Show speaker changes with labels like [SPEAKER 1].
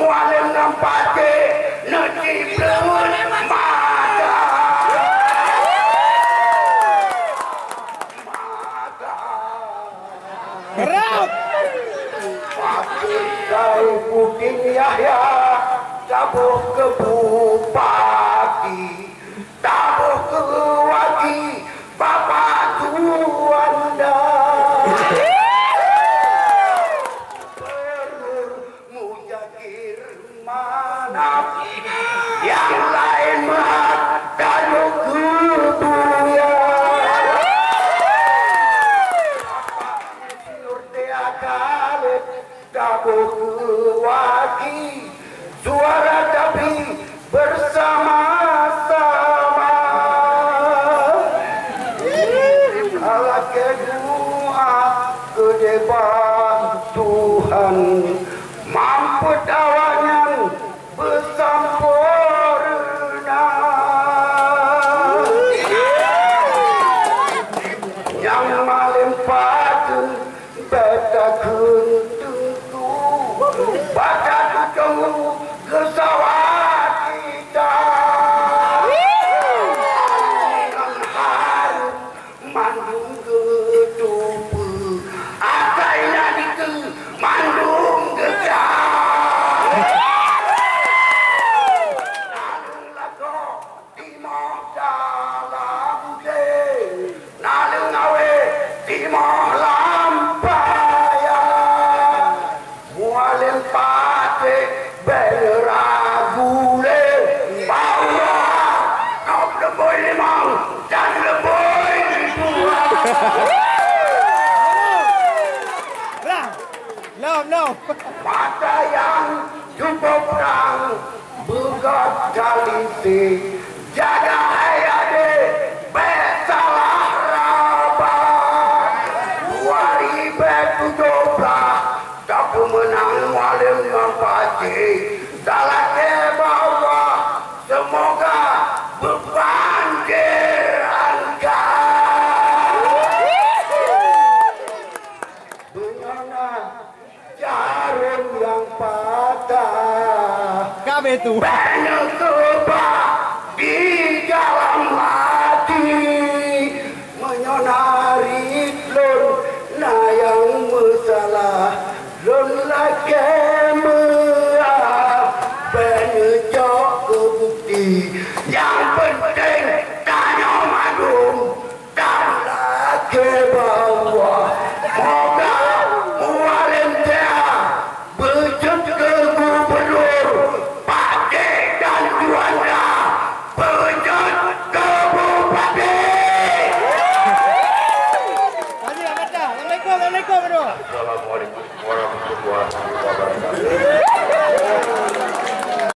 [SPEAKER 1] mualim nampake neci belun mada
[SPEAKER 2] Gerak.
[SPEAKER 1] Pakai puting Yahya tabuh ke bupati tabuh ke wati bapak tuanda bermujakir mana yang lain mah tabuh ke buya Kalit tabuh waki suara tapi bersama-sama ala kedua kedepan Tuhan mampu dawanyan bersampurna yang malimpatun beta kuntuku baca tujuh kesawat kita harum mandung ketupu asainya itu mandung gejah nalung lago timoh dalam de nalung awe timoh lampaya mualim pate beragule bawa kau leboi limang dan leboi dua
[SPEAKER 2] No.
[SPEAKER 1] mata yang cukup perang begat kalisi jaga hayade besalah raba 2017 tak menang walim mempati dalam bawah semoga berbanjir angka benyana jarum yang patah
[SPEAKER 2] Kabe tu.
[SPEAKER 1] banyak kebah di dalam hati menyonari lon nah yang masalah lon lagi merah penyejak ke bukti yang penting tanya madum dan lagi bawah moga mualim dia berjut ke gubernur Pakcik dan Juanda berjut ke bupati
[SPEAKER 2] Assalamualaikum bro.
[SPEAKER 1] Assalamualaikum warahmatullahi wabarakatuh.